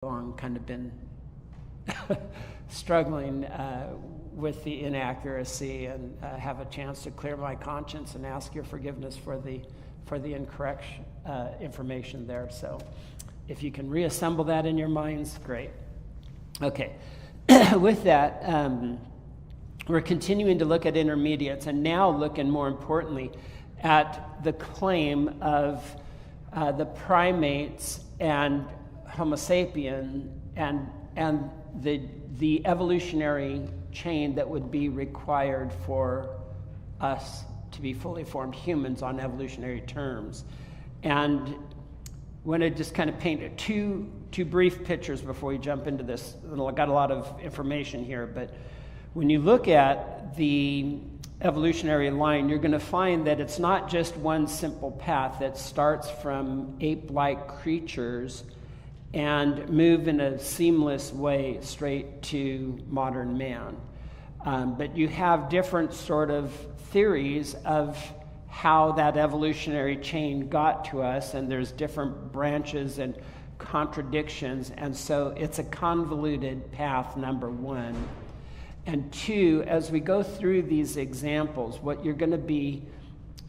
long kind of been struggling with the inaccuracy and have a chance to clear my conscience and ask your forgiveness for the incorrect information there. So if you can reassemble that in your minds, great. Okay, with that, we're continuing to look at intermediates and now looking more importantly at the claim of the primates and Homo sapien and the evolutionary chain that would be required for us to be fully formed humans on evolutionary terms. And I want to just kind of paint two brief pictures before we jump into this. I've got a lot of information here, but when you look at the evolutionary line, you're going to find that it's not just one simple path that starts from ape-like creatures and move in a seamless way straight to modern man. But you have different sort of theories of how that evolutionary chain got to us, and there's different branches and contradictions, and so it's a convoluted path, number one. And two, as we go through these examples, what you're going to be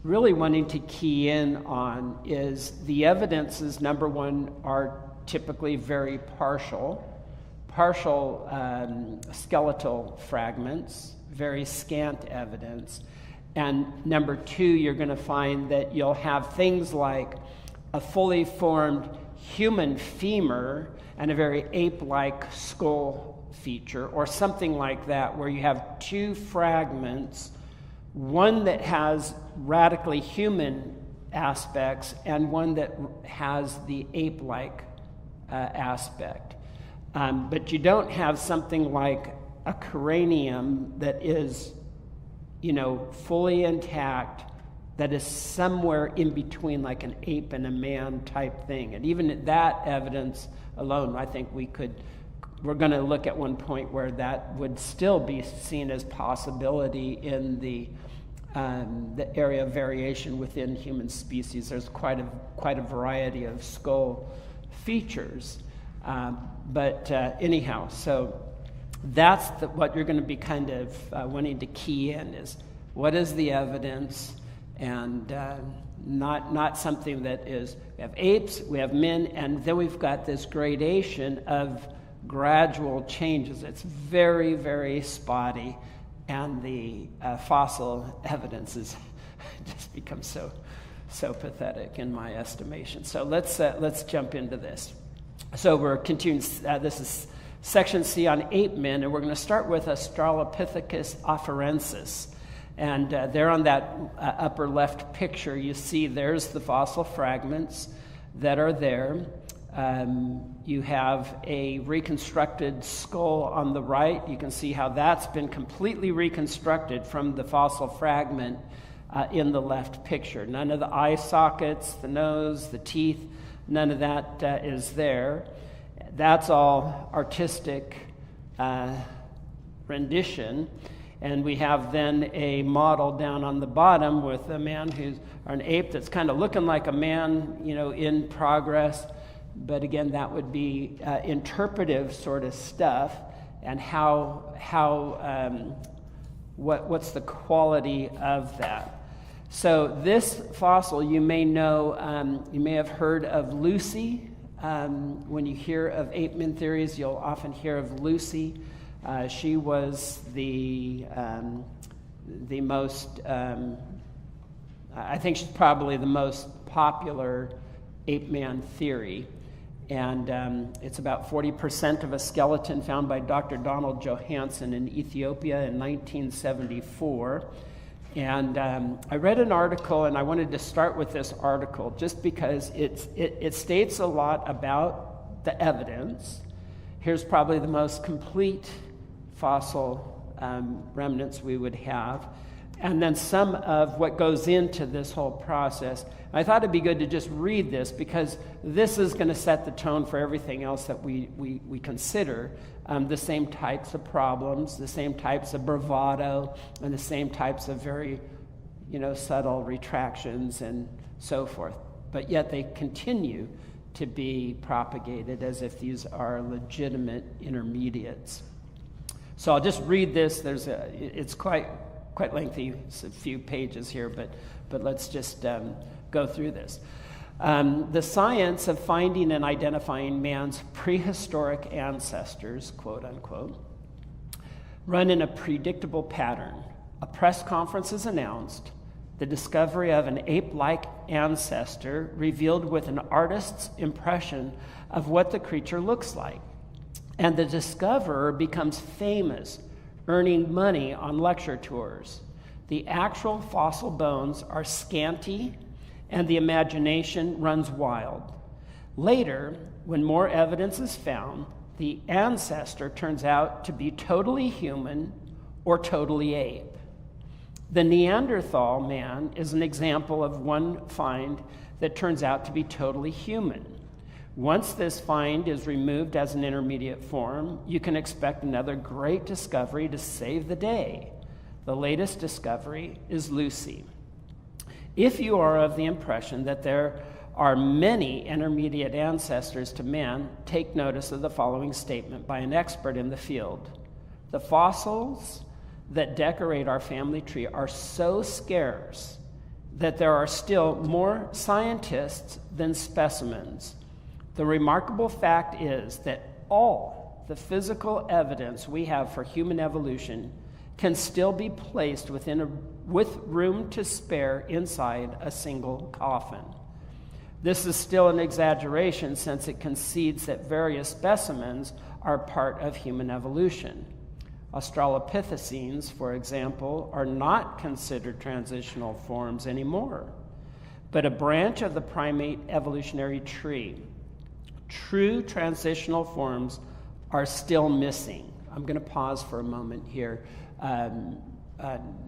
really wanting to key in on is the evidences, number one, are typically very partial skeletal fragments, very scant evidence. And number two, you're going to find that you'll have things like a fully formed human femur and a very ape-like skull feature, or something like that, where you have two fragments, one that has radically human aspects and one that has the ape-like aspect. But you don't have something like a cranium that is, fully intact, that is somewhere in between like an ape and a man type thing. And even that evidence alone, I think we're going to look at one point where that would still be seen as possibility in the area of variation within human species. There's quite a variety of skull features. But anyhow, so that's what you're going to be kind of wanting to key in is what is the evidence, and not something that is, we have apes, we have men, and then we've got this gradation of gradual changes. It's very, very spotty, and the fossil evidence is just becomes so pathetic in my estimation. So let's jump into this. So we're continuing. This is section C on ape men, and we're going to start with Australopithecus afarensis. And there on that upper left picture, you see there's the fossil fragments that are there. You have a reconstructed skull on the right. You can see how that's been completely reconstructed from the fossil fragment in the left picture. None of the eye sockets, the nose, the teeth, none of that is there. That's all artistic rendition. And we have then a model down on the bottom with a man or an ape that's kind of looking like a man, in progress. But again, that would be interpretive sort of stuff, and what's the quality of that. So this fossil, you may know, you may have heard of Lucy. When you hear of ape-men theories, you'll often hear of Lucy. She was the most, I think she's probably the most popular ape-man theory. And it's about 40% of a skeleton found by Dr. Donald Johanson in Ethiopia in 1974. And I read an article, and I wanted to start with this article just because it states a lot about the evidence. Here's probably the most complete fossil remnants we would have, and then some of what goes into this whole process. I thought it'd be good to just read this because this is going to set the tone for everything else that we consider. The same types of problems, the same types of bravado, and the same types of very, subtle retractions and so forth. But yet they continue to be propagated as if these are legitimate intermediates. So I'll just read this. It's quite lengthy. It's a few pages here, but let's just go through this. The science of finding and identifying man's prehistoric ancestors, quote unquote, run in a predictable pattern. A press conference is announced. The discovery of an ape-like ancestor revealed with an artist's impression of what the creature looks like. And the discoverer becomes famous, earning money on lecture tours. The actual fossil bones are scanty, and the imagination runs wild. Later, when more evidence is found, the ancestor turns out to be totally human or totally ape. The Neanderthal man is an example of one find that turns out to be totally human. Once this find is removed as an intermediate form, you can expect another great discovery to save the day. The latest discovery is Lucy. If you are of the impression that there are many intermediate ancestors to man, take notice of the following statement by an expert in the field. The fossils that decorate our family tree are so scarce that there are still more scientists than specimens. The remarkable fact is that all the physical evidence we have for human evolution can still be placed with room to spare inside a single coffin. This is still an exaggeration since it concedes that various specimens are part of human evolution. Australopithecines, for example, are not considered transitional forms anymore, but a branch of the primate evolutionary tree. True transitional forms are still missing. I'm going to pause for a moment here.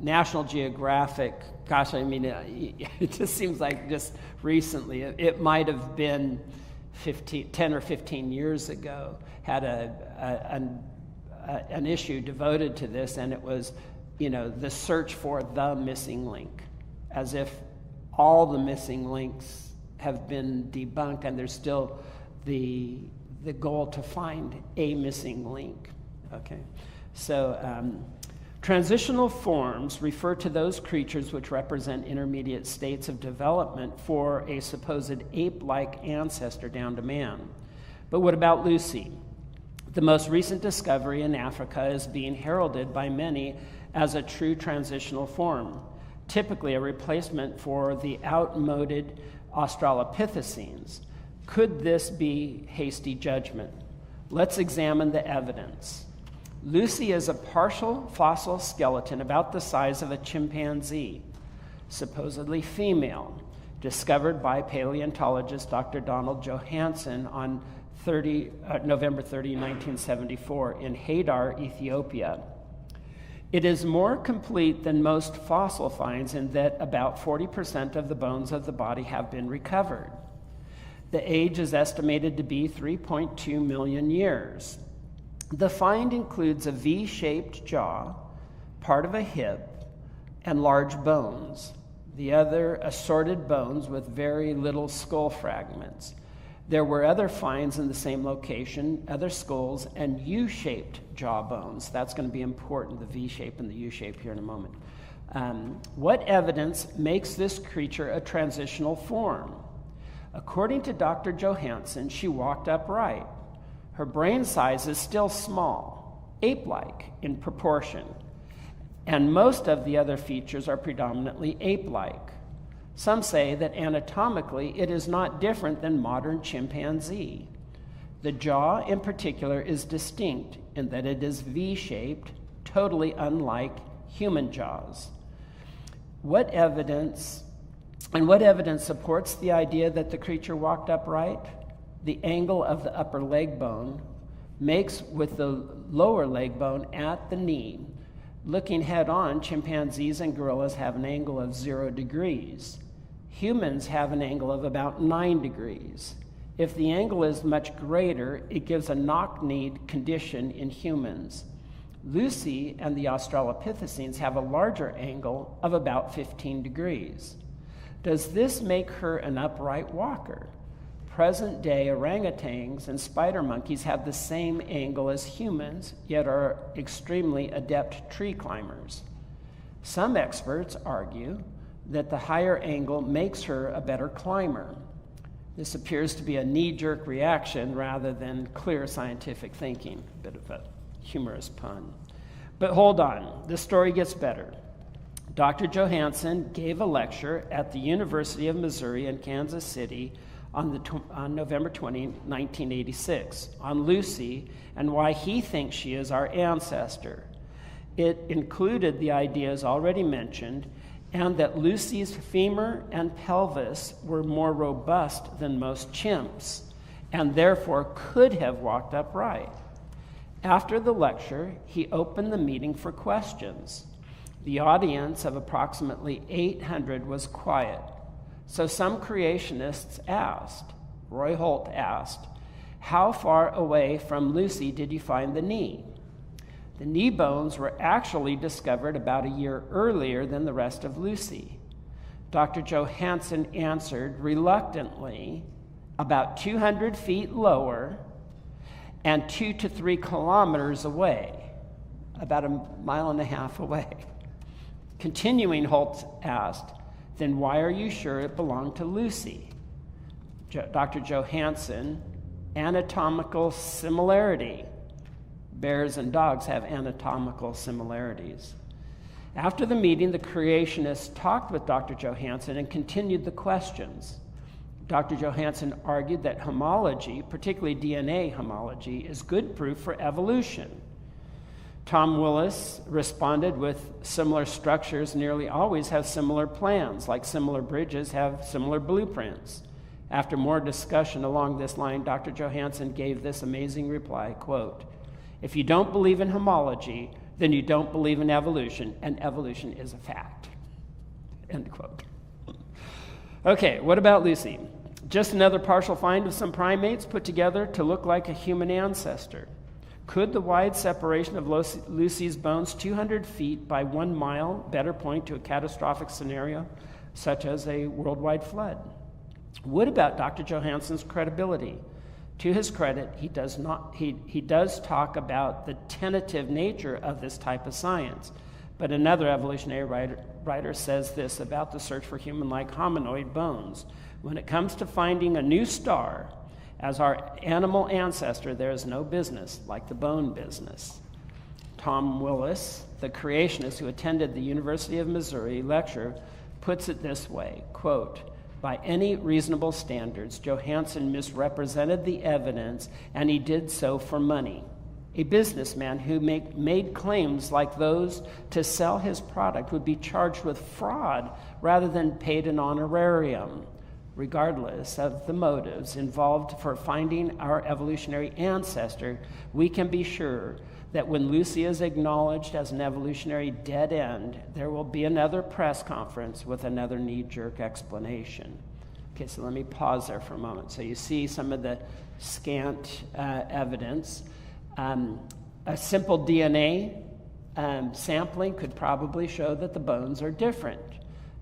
National Geographic, gosh, I mean, it just seems like just recently, it might have been 10 or 15 years ago, had an issue devoted to this, and it was, the search for the missing link, as if all the missing links have been debunked, and there's still the goal to find a missing link. Okay, so transitional forms refer to those creatures which represent intermediate states of development for a supposed ape-like ancestor down to man. But what about Lucy? The most recent discovery in Africa is being heralded by many as a true transitional form, typically a replacement for the outmoded Australopithecines. Could this be hasty judgment? Let's examine the evidence. Lucy is a partial fossil skeleton about the size of a chimpanzee, supposedly female, discovered by paleontologist Dr. Donald Johanson on November 30, 1974, in Hadar, Ethiopia. It is more complete than most fossil finds in that about 40% of the bones of the body have been recovered. The age is estimated to be 3.2 million years. The find includes a V-shaped jaw, part of a hip, and large bones. The other assorted bones with very little skull fragments. There were other finds in the same location, other skulls, and U-shaped jaw bones. That's going to be important, the V-shape and the U-shape here in a moment. What evidence makes this creature a transitional form? According to Dr. Johanson, she walked upright. Her brain size is still small, ape-like in proportion, and most of the other features are predominantly ape-like. Some say that anatomically it is not different than modern chimpanzee. The jaw in particular is distinct in that it is V-shaped, totally unlike human jaws. What evidence supports the idea that the creature walked upright? The angle of the upper leg bone makes with the lower leg bone at the knee. Looking head on, chimpanzees and gorillas have an angle of 0 degrees. Humans have an angle of about 9 degrees. If the angle is much greater, it gives a knock-kneed condition in humans. Lucy and the Australopithecines have a larger angle of about 15 degrees. Does this make her an upright walker? present-day orangutans and spider monkeys have the same angle as humans, yet are extremely adept tree climbers. Some experts argue that the higher angle makes her a better climber. This appears to be a knee-jerk reaction rather than clear scientific thinking. A bit of a humorous pun. But hold on, the story gets better. Dr. Johansen gave a lecture at the University of Missouri in Kansas City on November 20, 1986, on Lucy and why he thinks she is our ancestor. It included the ideas already mentioned, and that Lucy's femur and pelvis were more robust than most chimps, and therefore could have walked upright. After the lecture, he opened the meeting for questions. The audience of approximately 800 was quiet, so some creationists asked, Roy Holt asked, how far away from Lucy did you find the knee? The knee bones were actually discovered about a year earlier than the rest of Lucy. Dr. Johansen answered reluctantly, about 200 feet lower and 2 to 3 kilometers away, about 1.5 miles away. Continuing, Holt asked, then why are you sure it belonged to Lucy? Dr. Johansen, anatomical similarity. Bears and dogs have anatomical similarities. After the meeting, the creationists talked with Dr. Johansen and continued the questions. Dr. Johansen argued that homology, particularly DNA homology, is good proof for evolution. Tom Willis responded with similar structures nearly always have similar plans, like similar bridges have similar blueprints. After more discussion along this line, Dr. Johansen gave this amazing reply, quote, if you don't believe in homology, then you don't believe in evolution, and evolution is a fact. End quote. Okay, what about Lucy? Just another partial find of some primates put together to look like a human ancestor. Could the wide separation of Lucy's bones 200 feet by 1 mile better point to a catastrophic scenario, such as a worldwide flood? What about Dr. Johansen's credibility? To his credit, he does talk about the tentative nature of this type of science. But another evolutionary writer says this about the search for human-like hominoid bones. When it comes to finding a new star as our animal ancestor, there is no business like the bone business. Tom Willis, the creationist who attended the University of Missouri lecture, puts it this way, quote, by any reasonable standards, Johansen misrepresented the evidence, and he did so for money. A businessman who made claims like those to sell his product would be charged with fraud rather than paid an honorarium. Regardless of the motives involved for finding our evolutionary ancestor, we can be sure that when Lucy is acknowledged as an evolutionary dead end, there will be another press conference with another knee-jerk explanation. Okay, so let me pause there for a moment. So you see some of the scant evidence. A simple DNA sampling could probably show that the bones are different.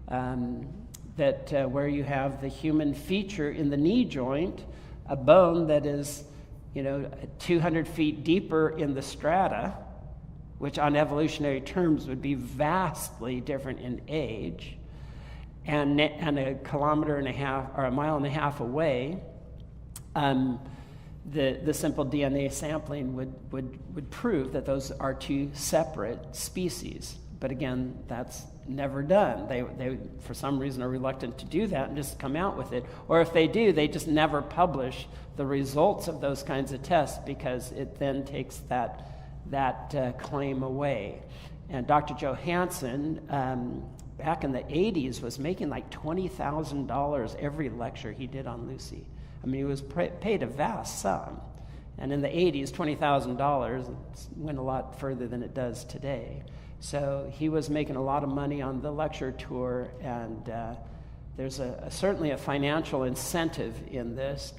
Where you have the human feature in the knee joint, a bone that is 200 feet deeper in the strata, which on evolutionary terms would be vastly different in age, and 1.5 kilometers or 1.5 miles away, the simple DNA sampling would prove that those are two separate species. But again, that's never done. They for some reason are reluctant to do that and just come out with it. Or if they do, they just never publish the results of those kinds of tests because it then takes that claim away. And Dr. Johansen, back in the 80s, was making like $20,000 every lecture he did on Lucy. I mean, he was paid a vast sum. And in the 80s, $20,000 went a lot further than it does today. So he was making a lot of money on the lecture tour, and there's certainly a financial incentive in this.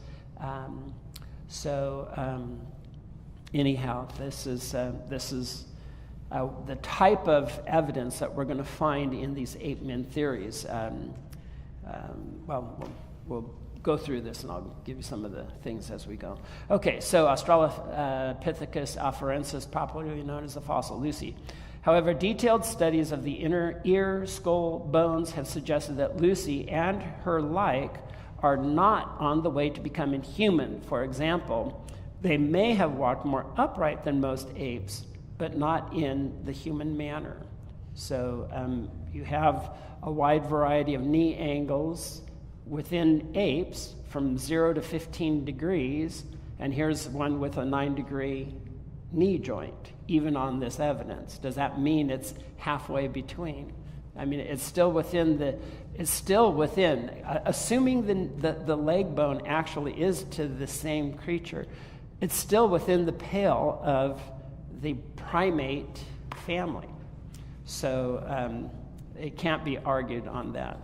Anyhow, this is the type of evidence that we're going to find in these ape-men theories. We'll go through this, and I'll give you some of the things as we go. Okay, so Australopithecus afarensis, popularly known as the fossil Lucy. However, detailed studies of the inner ear, skull, bones have suggested that Lucy and her like are not on the way to becoming human. For example, they may have walked more upright than most apes, but not in the human manner. So you have a wide variety of knee angles within apes from 0 to 15 degrees, and here's one with a 9-degree knee joint, even on this evidence. Does that mean it's halfway between? I mean, it's still within, assuming the leg bone actually is to the same creature, it's still within the pale of the primate family. So it can't be argued on that.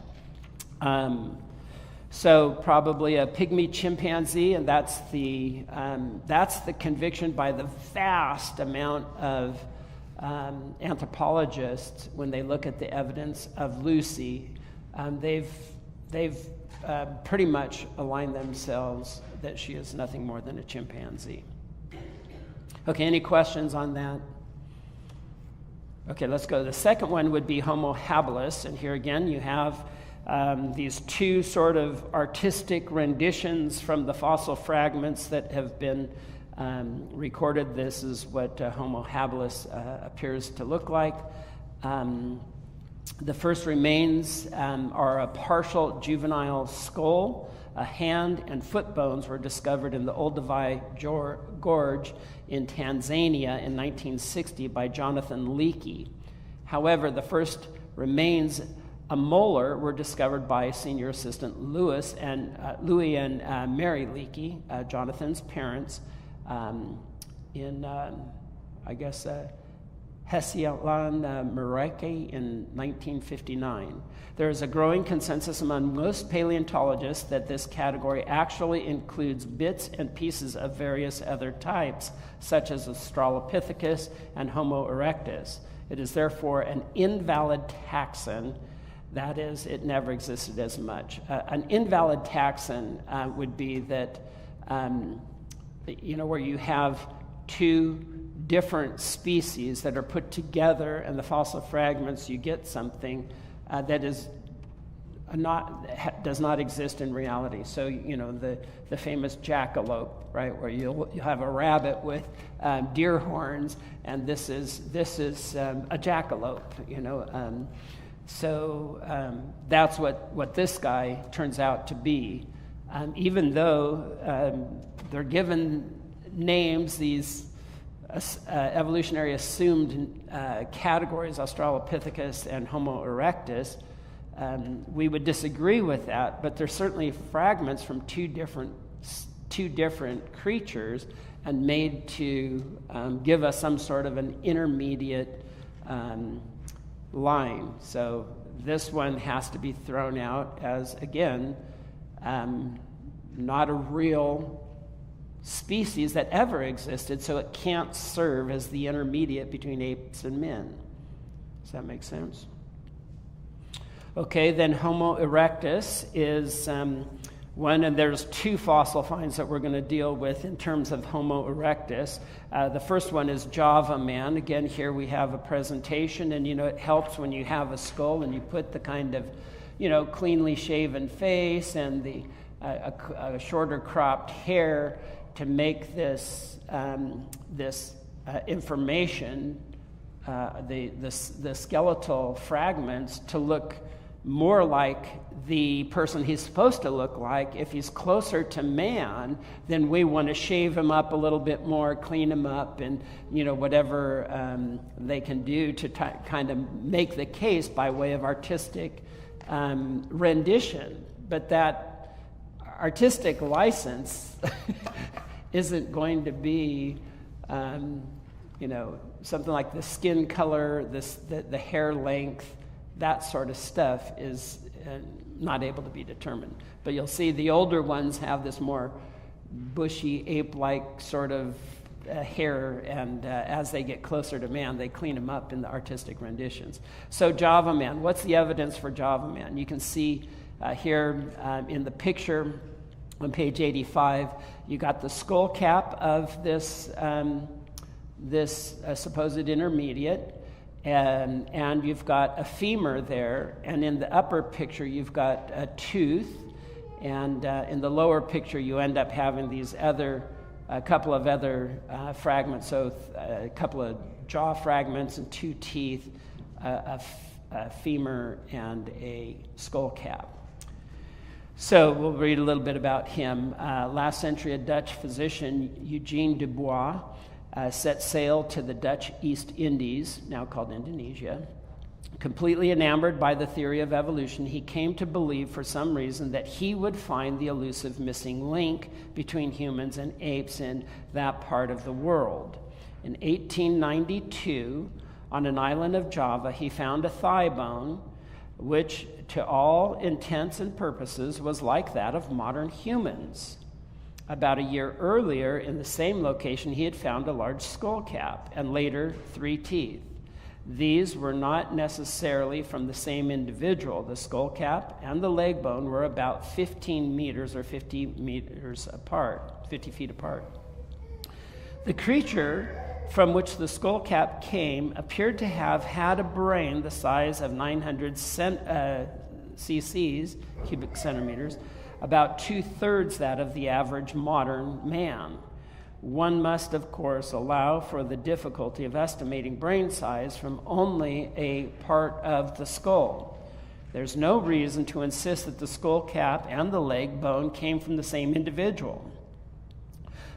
So probably a pygmy chimpanzee, and that's the conviction by the vast amount of anthropologists when they look at the evidence of Lucy. They've pretty much aligned themselves that she is nothing more than a chimpanzee. Okay, any questions on that? Okay, let's go. The second one would be Homo habilis, and here again you have these two sort of artistic renditions from the fossil fragments that have been recorded. This is what Homo habilis appears to look like. The first remains are a partial juvenile skull. A hand and foot bones were discovered in the Olduvai Gorge in Tanzania in 1960 by Jonathan Leakey. However, the first remains a molar were discovered by senior assistant Louis and Mary Leakey, Jonathan's parents, in Hesilan Mereke in 1959. There is a growing consensus among most paleontologists that this category actually includes bits and pieces of various other types, such as Australopithecus and Homo erectus. It is therefore an invalid taxon. That is, it never existed as much. An invalid taxon would be that, where you have two different species that are put together, and the fossil fragments, you get something that is does not exist in reality. So, the famous jackalope, right, where you'll have a rabbit with deer horns, and this is a jackalope, So that's what this guy turns out to be. Even though they're given names, these evolutionary assumed categories, Australopithecus and Homo erectus, we would disagree with that, but they're certainly fragments from two different creatures and made to give us some sort of an intermediate line. So this one has to be thrown out as, again, not a real species that ever existed, so it can't serve as the intermediate between apes and men. Does that make sense? Okay, then Homo erectus is one, and there's two fossil finds that we're going to deal with in terms of Homo erectus. The first one is Java man. Again, here we have a presentation, and it helps when you have a skull and you put the kind of, cleanly shaven face and the a shorter cropped hair to make this information, the skeletal fragments, to look more like the person he's supposed to look like. If he's closer to man, then we want to shave him up a little bit more, clean him up, and whatever they can do to kind of make the case by way of artistic rendition. But that artistic license isn't going to be, something like the skin color, the hair length, that sort of stuff is not able to be determined. But you'll see the older ones have this more bushy, ape-like sort of hair, and as they get closer to man, they clean them up in the artistic renditions. So Java man, what's the evidence for Java man? You can see here in the picture On page 85, you got the skull cap of this supposed intermediate, and you've got a femur there, and in the upper picture you've got a tooth, and in the lower picture you end up having these a couple of other fragments, so a couple of jaw fragments and 2 teeth, a femur, and a skull cap. So we'll read a little bit about him. Last century, a Dutch physician, Eugene Dubois, set sail to the Dutch East Indies, now called Indonesia. Completely enamored by the theory of evolution, he came to believe for some reason that he would find the elusive missing link between humans and apes in that part of the world. In 1892, on an island of Java, he found a thigh bone, which to all intents and purposes was like that of modern humans. About a year earlier, in the same location, he had found a large skull cap and later 3 teeth. These were not necessarily from the same individual. The skull cap and the leg bone were about 15 meters or 50 meters apart, 50 feet apart. The creature from which the skull cap came appeared to have had a brain the size of 900 cc's, cubic centimeters, about 2/3 that of the average modern man. One must, of course, allow for the difficulty of estimating brain size from only a part of the skull. There's no reason to insist that the skull cap and the leg bone came from the same individual.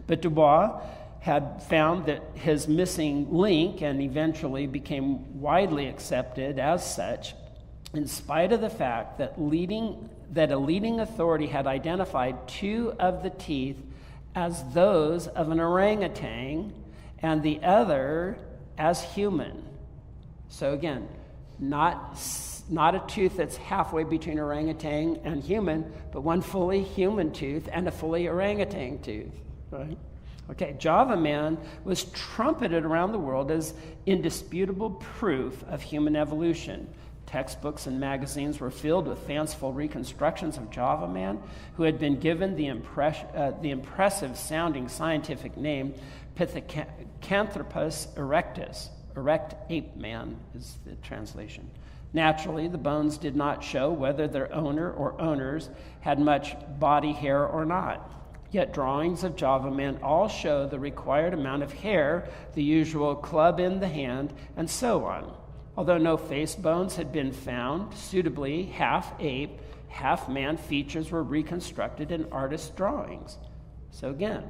But Dubois had found that his missing link, and eventually became widely accepted as such, in spite of the fact that a leading authority had identified 2 of the teeth as those of an orangutan and the other as human. So again, not a tooth that's halfway between orangutan and human, but one fully human tooth and a fully orangutan tooth, right? Okay, Java Man was trumpeted around the world as indisputable proof of human evolution. Textbooks and magazines were filled with fanciful reconstructions of Java Man, who had been given the impressive-sounding scientific name Pithecanthropus erectus. Erect ape man is the translation. Naturally, the bones did not show whether their owner or owners had much body hair or not. Yet drawings of Java Man all show the required amount of hair, the usual club in the hand, and so on. Although no face bones had been found, suitably half ape, half man features were reconstructed in artist drawings. So again,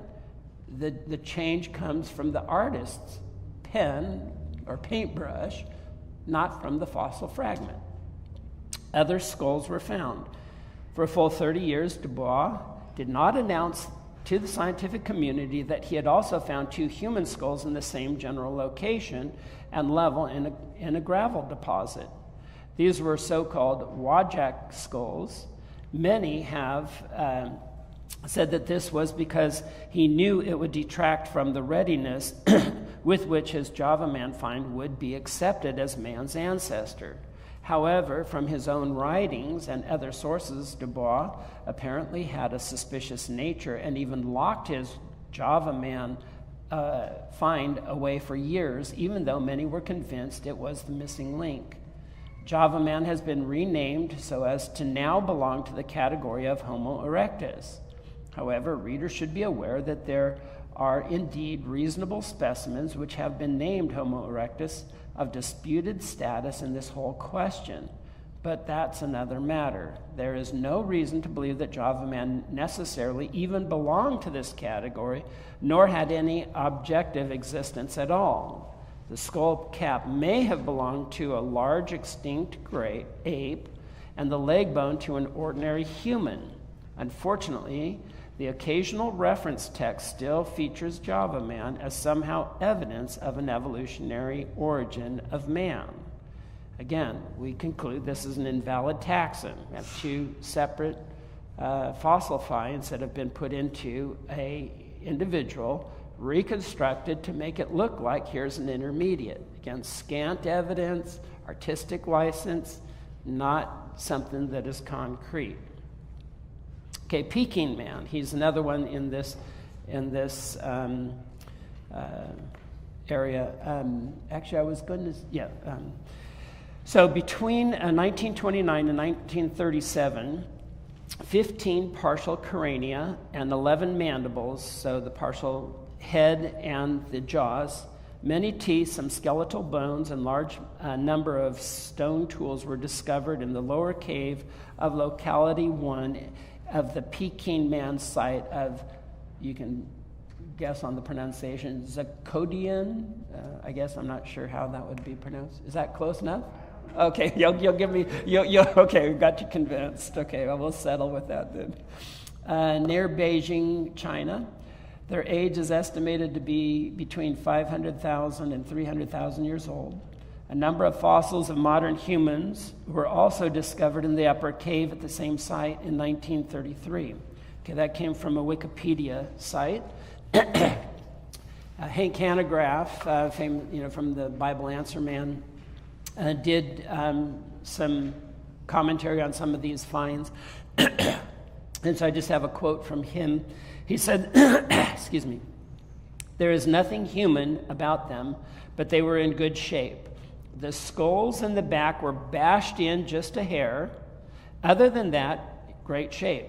the change comes from the artist's pen or paintbrush, not from the fossil fragment. Other skulls were found. For a full 30 years, Dubois did not announce to the scientific community that he had also found 2 human skulls in the same general location and level in a gravel deposit. These were so-called Wajak skulls. Many have said that this was because he knew it would detract from the readiness with which his Java Man find would be accepted as man's ancestor. However, from his own writings and other sources, Dubois apparently had a suspicious nature and even locked his Java Man find away for years, even though many were convinced it was the missing link. Java Man has been renamed so as to now belong to the category of Homo erectus. However, readers should be aware that there are indeed reasonable specimens which have been named Homo erectus of disputed status in this whole question, but that's another matter. There is no reason to believe that Java Man necessarily even belonged to this category, nor had any objective existence at all. The skull cap may have belonged to a large extinct great ape, and the leg bone to an ordinary human. Unfortunately, the occasional reference text still features Java Man as somehow evidence of an evolutionary origin of man. Again, we conclude this is an invalid taxon. We have 2 separate fossil finds that have been put into an individual, reconstructed to make it look like here's an intermediate. Again, scant evidence, artistic license, not something that is concrete. Okay, Peking man. He's another one in this area. Actually, I was going to, so between 1929 and 1937, 15 partial crania and 11 mandibles, so the partial head and the jaws, many teeth, some skeletal bones, and large number of stone tools were discovered in the lower cave of locality 1 of the Peking man site of, you can guess on the pronunciation, Zakodian. I guess I'm not sure how that would be pronounced. Is that close enough? Okay, you'll give me, okay, we got you convinced. Okay, well, we'll settle with that then. Near Beijing, China. Their age is estimated to be between 500,000 and 300,000 years old. A number of fossils of modern humans were also discovered in the upper cave at the same site in 1933. Okay, that came from a Wikipedia site. Hank Hanegraaff, from the Bible Answer Man, did some commentary on some of these finds. And so I just have a quote from him. He said, excuse me, "There is nothing human about them, but they were in good shape. The skulls and the back were bashed in just a hair. Other than that, great shape.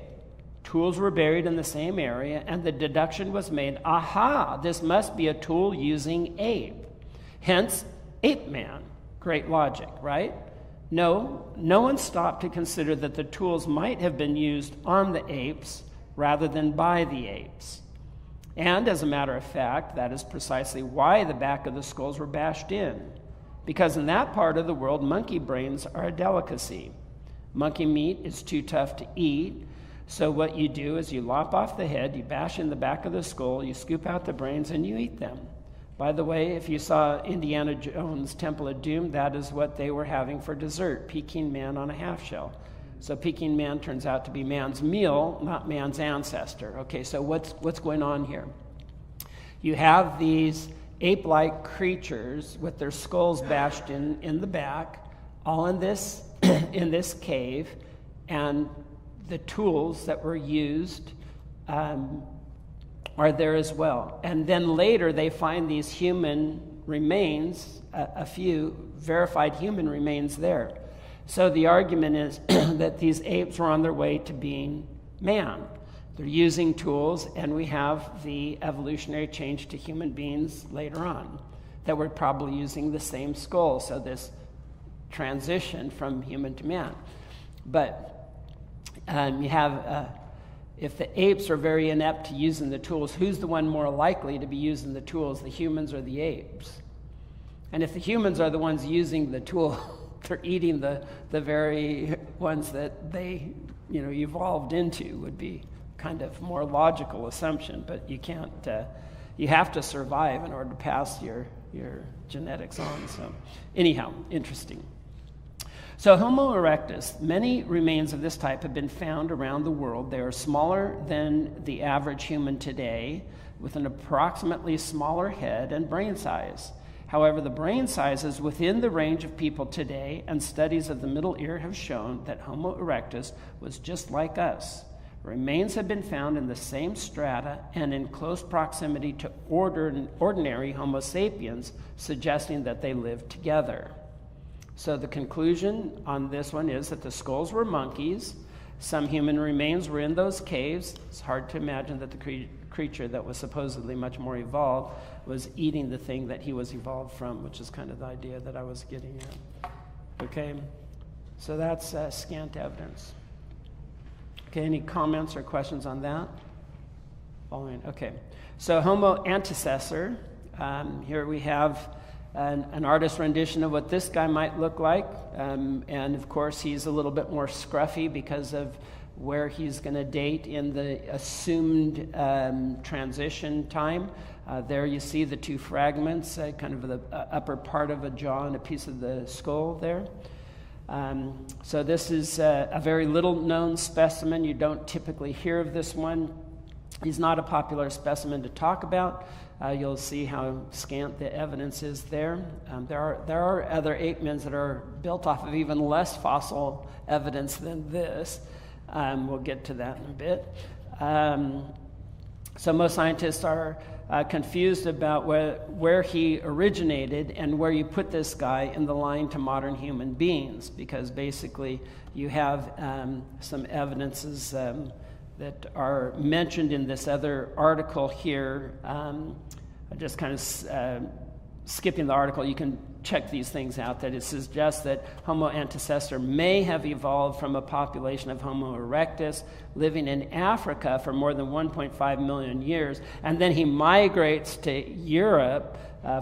Tools were buried in the same area, and the deduction was made, aha, this must be a tool using ape. Hence, ape man. Great logic, right? No one stopped to consider that the tools might have been used on the apes rather than by the apes. And as a matter of fact, that is precisely why the back of the skulls were bashed in. Because in that part of the world, monkey brains are a delicacy. Monkey meat is too tough to eat. So what you do is you lop off the head, you bash in the back of the skull, you scoop out the brains, and you eat them. By the way, if you saw Indiana Jones' Temple of Doom, that is what they were having for dessert, Peking man on a half shell. So Peking man turns out to be man's meal, not man's ancestor. Okay, so what's going on here? You have these ape-like creatures with their skulls bashed in the back, all in this in this cave, and the tools that were used are there as well. And then later they find these human remains, a few verified human remains there. So the argument is that these apes were on their way to being man. They're using tools, and we have the evolutionary change to human beings later on, that we're probably using the same skull, so this transition from human to man. But you have, if the apes are very inept to using the tools, who's the one more likely to be using the tools, the humans or the apes? And if the humans are the ones using the tool, they're eating the very ones that they evolved into, would be kind of more logical assumption. But you can't, you have to survive in order to pass your genetics on. So anyhow, interesting. So Homo erectus, many remains of this type have been found around the world. They are smaller than the average human today, with an approximately smaller head and brain size. However, the brain size is within the range of people today, and studies of the middle ear have shown that Homo erectus was just like us. Remains have been found in the same strata and in close proximity to ordinary Homo sapiens, suggesting that they lived together. So the conclusion on this one is that the skulls were monkeys. Some human remains were in those caves. It's hard to imagine that the creature that was supposedly much more evolved was eating the thing that he was evolved from, which is kind of the idea that I was getting at. Okay, so that's scant evidence. Okay, any comments or questions on that? Following, okay. So Homo antecessor, here we have an artist's rendition of what this guy might look like. And of course, he's a little bit more scruffy because of where he's going to date in the assumed transition time. There you see the two fragments, kind of the upper part of a jaw and a piece of the skull there. So this is a very little known specimen. You don't typically hear of this one. He's not a popular specimen to talk about. You'll see how scant the evidence is there. There are other ape men that are built off of even less fossil evidence than this. We'll get to that in a bit. So most scientists are confused about where he originated and where you put this guy in the line to modern human beings, because basically you have some evidences that are mentioned in this other article here. Just kind of skipping the article, you can check these things out, that it suggests that Homo antecessor may have evolved from a population of Homo erectus living in Africa for more than 1.5 million years, and then he migrates to Europe,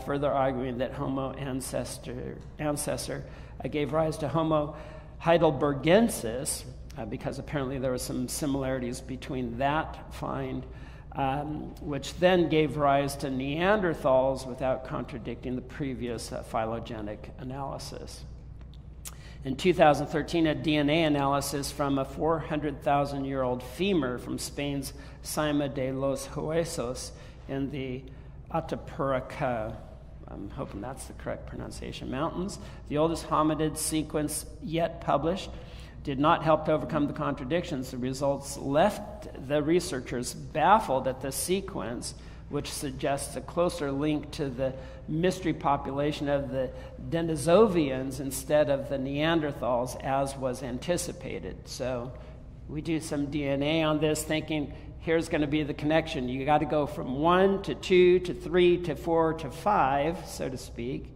further arguing that Homo ancestor gave rise to Homo heidelbergensis, because apparently there were some similarities between that find, which then gave rise to Neanderthals without contradicting the previous phylogenetic analysis. In 2013, a DNA analysis from a 400,000-year-old femur from Spain's Cima de los Huesos in the Atapuerca, I'm hoping that's the correct pronunciation, mountains, the oldest hominid sequence yet published, did not help to overcome the contradictions. The results left the researchers baffled at the sequence, which suggests a closer link to the mystery population of the Denisovians instead of the Neanderthals, as was anticipated. So we do some DNA on this, thinking here's going to be the connection. You got to go from 1 to 2 to 3 to 4 to 5, so to speak.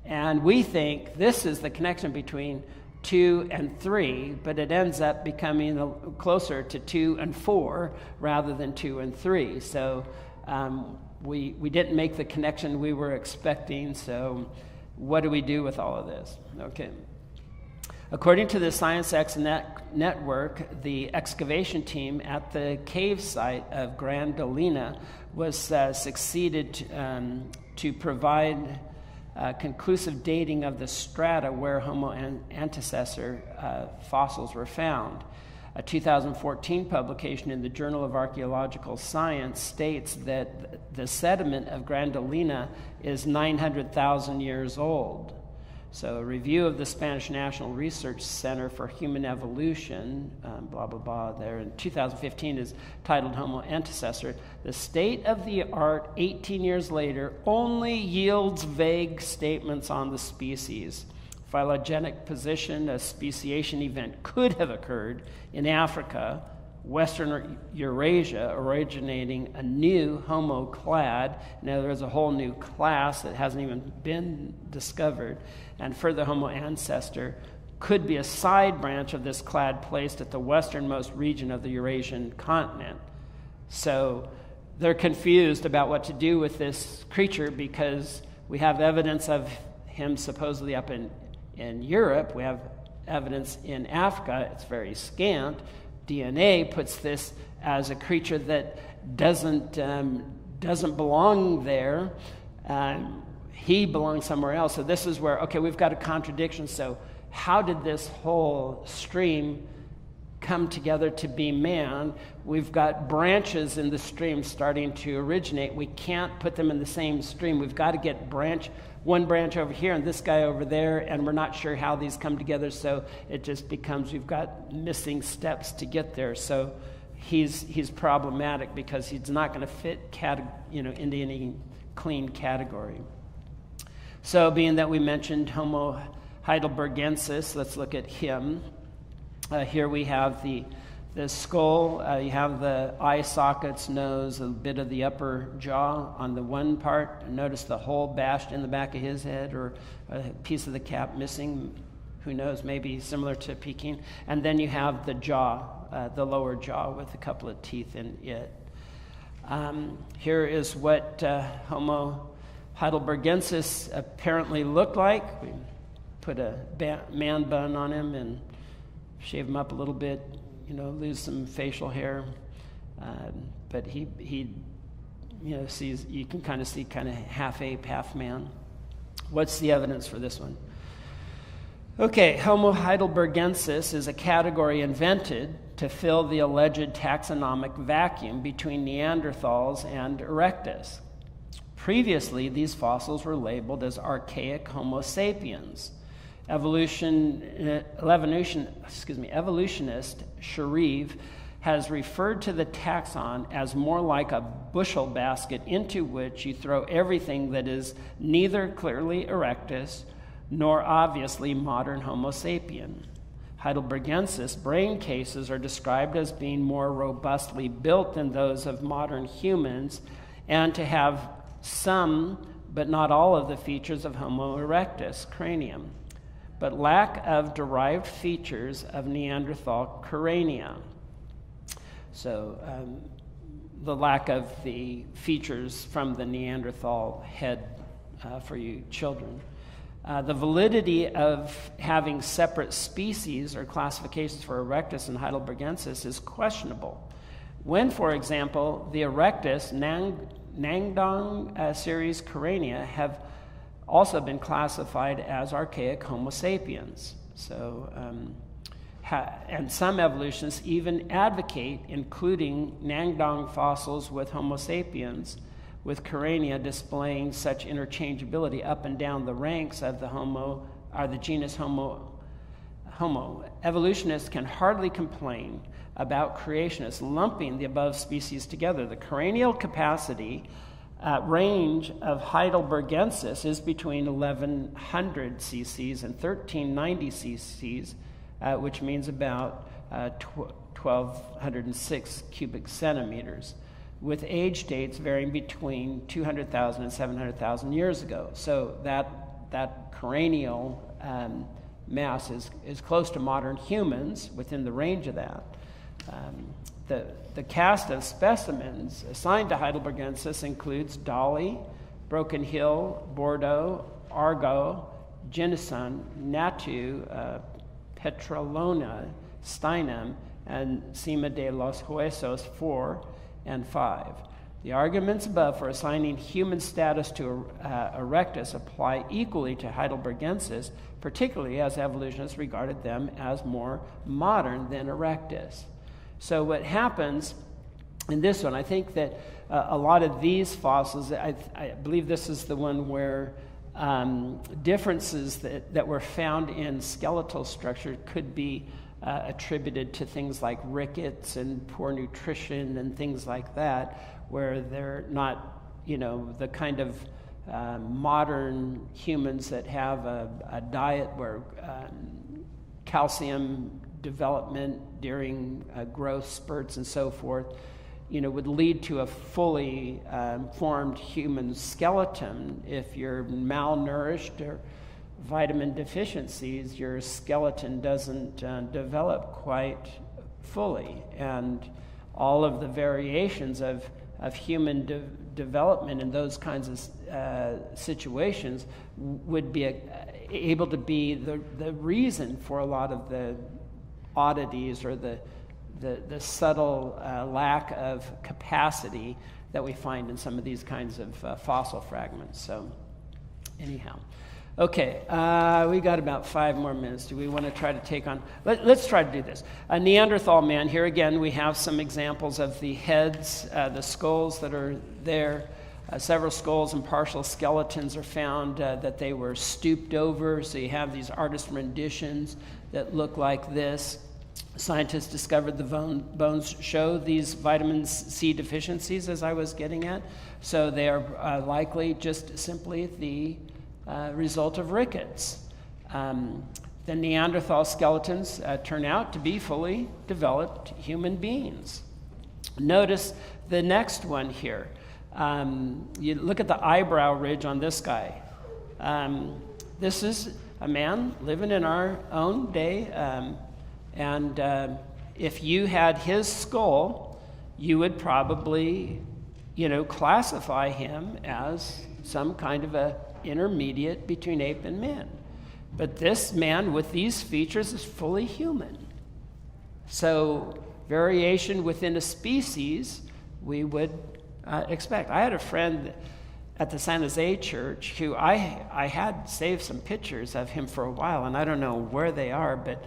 And we think this is the connection between 2 and 3, but it ends up becoming closer to 2 and 4 rather than 2 and 3. So we didn't make the connection we were expecting. So what do we do with all of this? Okay. According to the ScienceX network, the excavation team at the cave site of Grandolina was succeeded to provide conclusive dating of the strata where Homo antecessor fossils were found. A 2014 publication in the Journal of Archaeological Science states that the sediment of Grandolina is 900,000 years old. So a review of the Spanish National Research Center for Human Evolution, blah, blah, blah, there in 2015 is titled Homo antecessor. The state-of-the-art 18 years later only yields vague statements on the species. Phylogenetic position, a speciation event could have occurred in Africa, Western Eurasia, originating a new Homo clade. Now there's a whole new class that hasn't even been discovered. And further, Homo ancestor could be a side branch of this clade placed at the westernmost region of the Eurasian continent. So they're confused about what to do with this creature, because we have evidence of him supposedly up in Europe. We have evidence in Africa. It's very scant. DNA puts this as a creature that doesn't belong there. He belongs somewhere else. So this is where, okay, we've got a contradiction. So how did this whole stream come together to be man? We've got branches in the stream starting to originate. We can't put them in the same stream. We've got to get one branch over here and this guy over there, and we're not sure how these come together. So it just becomes, we've got missing steps to get there. So he's problematic because he's not going to fit into any clean category. So being that we mentioned Homo heidelbergensis, let's look at him. Here we have the skull. You have the eye sockets, nose, a bit of the upper jaw on the one part. Notice the hole bashed in the back of his head, or a piece of the cap missing. Who knows, maybe similar to Peking. And then you have the jaw, the lower jaw with a couple of teeth in it. Here is what Homo heidelbergensis apparently looked like. We put a man bun on him and shave him up a little bit, lose some facial hair. But he sees, you can kind of see kind of half ape, half man. What's the evidence for this one? Okay, Homo heidelbergensis is a category invented to fill the alleged taxonomic vacuum between Neanderthals and Erectus. Previously, these fossils were labeled as archaic Homo sapiens. Evolutionist Sharif has referred to the taxon as more like a bushel basket into which you throw everything that is neither clearly erectus nor obviously modern Homo sapien. Heidelbergensis brain cases are described as being more robustly built than those of modern humans and to have some, but not all, of the features of Homo erectus cranium, but lack of derived features of Neanderthal crania. So the lack of the features from the Neanderthal head for you children. The validity of having separate species or classifications for erectus and Heidelbergensis is questionable. When, for example, the erectus Nangdong series crania have also been classified as archaic Homo sapiens. So, and some evolutionists even advocate including Nangdong fossils with Homo sapiens, with crania displaying such interchangeability up and down the ranks of the genus Homo. Evolutionists can hardly complain about creationists lumping the above species together. The cranial capacity range of Heidelbergensis is between 1100 cc's and 1390 cc's, which means about 1206 cubic centimeters, with age dates varying between 200,000 and 700,000 years ago. So that cranial mass is close to modern humans, within the range of that. The cast of specimens assigned to Heidelbergensis includes Dolly, Broken Hill, Bordeaux, Argo, Ginesun, Natu, Petrolona, Steinem, and Cima de los Huesos 4 and 5. The arguments above for assigning human status to erectus apply equally to Heidelbergensis, particularly as evolutionists regarded them as more modern than erectus. So what happens in this one, I think that a lot of these fossils, I believe this is the one where differences that were found in skeletal structure could be attributed to things like rickets and poor nutrition and things like that, where they're not, the kind of modern humans that have a diet where calcium development during growth spurts and so forth, would lead to a fully formed human skeleton. If you're malnourished or vitamin deficiencies, your skeleton doesn't develop quite fully. And all of the variations of human development in those kinds of situations would be able to be the reason for a lot of the oddities or the subtle lack of capacity that we find in some of these kinds of fossil fragments. So anyhow. Okay, we got about 5 more minutes. Do we want to try to take on? Let's try to do this. A Neanderthal man. Here again, we have some examples of the heads, the skulls that are there. Several skulls and partial skeletons are found that they were stooped over. So you have these artist renditions that look like this. Scientists discovered the bones show these vitamin C deficiencies, as I was getting at. So they are likely just simply the result of rickets. The Neanderthal skeletons turn out to be fully developed human beings. Notice the next one here. You look at the eyebrow ridge on this guy. This is a man living in our own day, and if you had his skull, you would probably, classify him as some kind of a intermediate between ape and man. But this man with these features is fully human. So variation within a species we would expect. I had a friend at the San Jose church who I had saved some pictures of him for a while, and I don't know where they are, but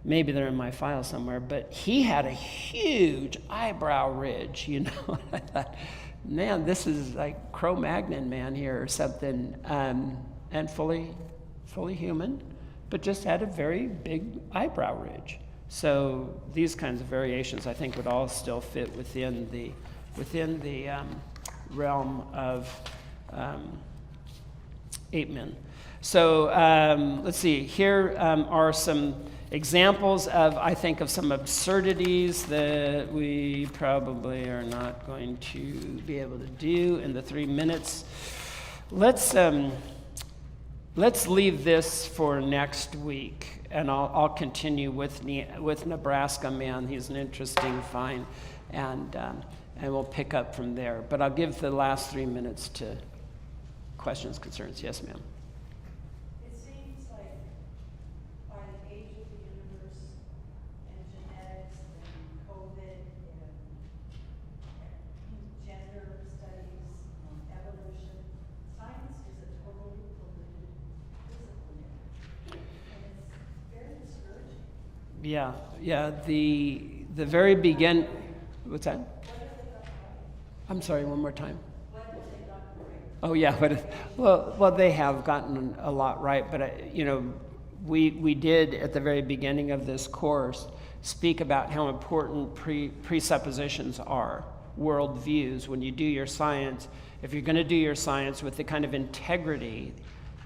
maybe they're in my file somewhere. But he had a huge eyebrow ridge, I thought, man, this is like Cro-Magnon man here or something, and fully human. but just had a very big eyebrow ridge. So these kinds of variations, I think, would all still fit within the realm of ape men. So let's see. Here are some examples of, I think, of some absurdities that we probably are not going to be able to do in the 3 minutes. Let's leave this for next week, and I'll continue with Nebraska Man. He's an interesting find, and we'll pick up from there. But I'll give the last 3 minutes to questions, concerns. Yes, ma'am. It seems like by the age of the universe and genetics and COVID and gender studies, evolution, science is a totally polluted discipline. And it's very discouraging. Yeah. The very begin. What's that? I'm sorry. One more time. Oh yeah, but well, they have gotten a lot right. But we did at the very beginning of this course speak about how important presuppositions are, worldviews. When you do your science, if you're going to do your science with the kind of integrity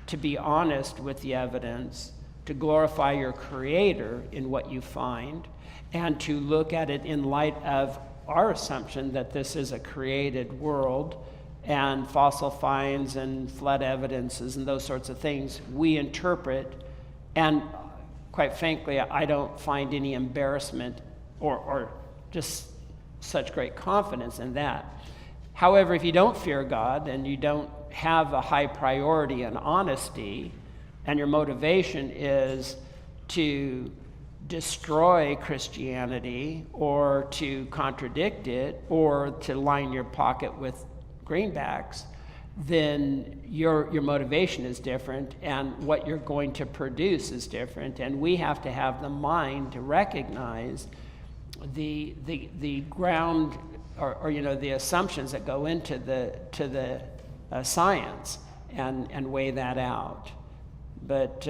to be honest with the evidence, to glorify your Creator in what you find, and to look at it in light of our assumption that this is a created world, and fossil finds and flood evidences and those sorts of things we interpret, and quite frankly, I don't find any embarrassment or just such great confidence in that. However, if you don't fear God and you don't have a high priority in honesty, and your motivation is to destroy Christianity or to contradict it or to line your pocket with greenbacks, then your motivation is different, and what you're going to produce is different. And we have to have the mind to recognize the ground or the assumptions that go into the science and weigh that out. But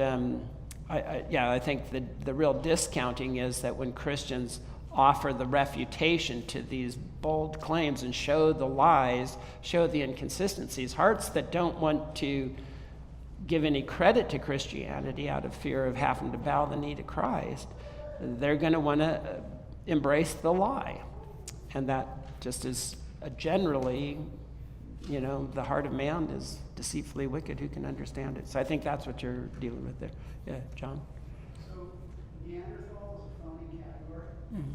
I think the real discounting is that when Christians offer the refutation to these bold claims and show the lies, show the inconsistencies, hearts that don't want to give any credit to Christianity out of fear of having to bow the knee to Christ, they're going to want to embrace the lie. And that just is generally, the heart of man is deceitfully wicked. Who can understand it? So I think that's what you're dealing with there. Yeah, John? So Neanderthal is a phony category. Mm-hmm.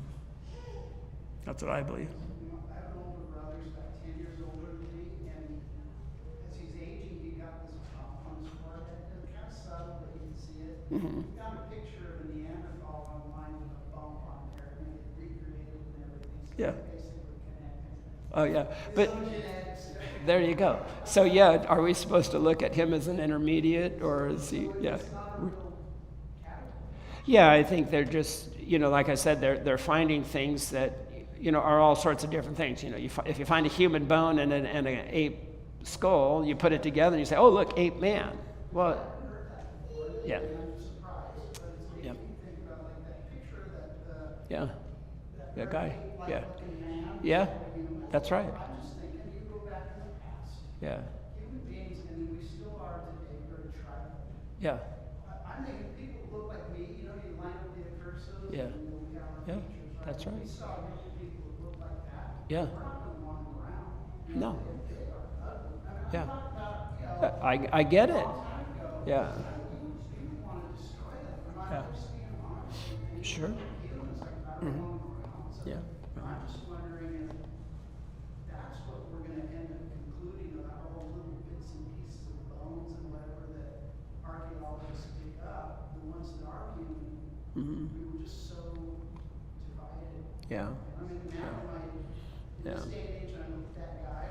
That's what I believe. I have an older brother, he's about 10 years older than me, and as he's aging, he got this bump on his forehead. It's kind of subtle, but you can see it. Mm-hmm. We found a picture of a Neanderthal online with a bump on there, and it recreated and everything. So Yeah. basically connected. Oh, yeah. But genetics. there you go. So, yeah, are we supposed to look at him as an intermediate, or is he, yeah? It's not a real category. Yeah, I think they're just, like I said, they're finding things that, are all sorts of different things. If you find a human bone and an ape skull, you put it together and you say, oh, look, ape man. Well, yeah. Yeah. Yeah. That guy. Yeah. Yeah. That's right. I'm just thinking, you go back in the past. Yeah. Human beings, and we still are today, very tribal. Yeah. I'm making people look like me. You line up the curses. Yeah. And we got our Yeah. features, right? That's right. We saw a group of people that look like that. Yeah. We're not going to want them around. No. They are ugly. Yeah. I'm talking about, I get it. a long time ago. Yeah. You want to destroy them. I'm Yeah. not just being honest. And Sure. humans, like, I don't Mhm. want them around. So Yeah. I'm just wondering if that's what we're going to end up concluding with our whole little bits and pieces of bones and whatever that archaeologists dig up, the ones that are human. Mm-hmm. We were just so divided. Yeah. I mean, now in Yeah. this day and age, I'm that guy.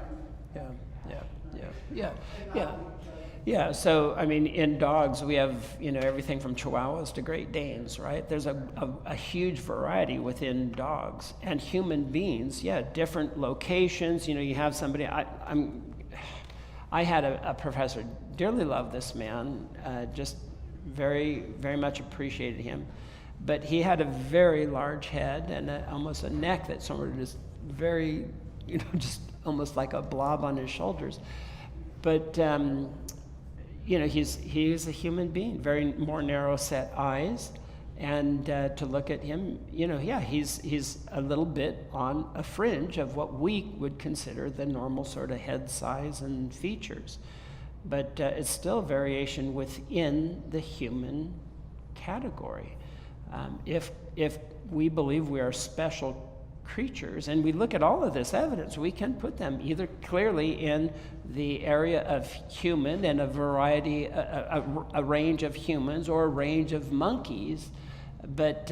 Yeah. So, I mean, in dogs, we have, everything from Chihuahuas to Great Danes, right? There's a huge variety within dogs. And human beings, different locations. You have somebody, I had a professor, dearly loved this man, just very, very much appreciated him. But he had a very large head and almost a neck that sort of just very, just almost like a blob on his shoulders. But, he's a human being, very more narrow set eyes. And to look at him, he's a little bit on a fringe of what we would consider the normal sort of head size and features. But it's still variation within the human category. If we believe we are special creatures, and we look at all of this evidence, we can put them either clearly in the area of human and a variety, a range of humans or a range of monkeys, but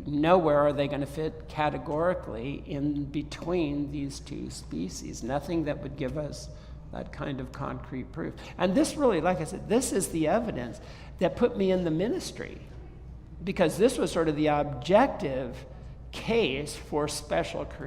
nowhere are they going to fit categorically in between these two species. Nothing that would give us that kind of concrete proof. And this really, like I said, this is the evidence that put me in the ministry, because this was sort of the objective case for special creation.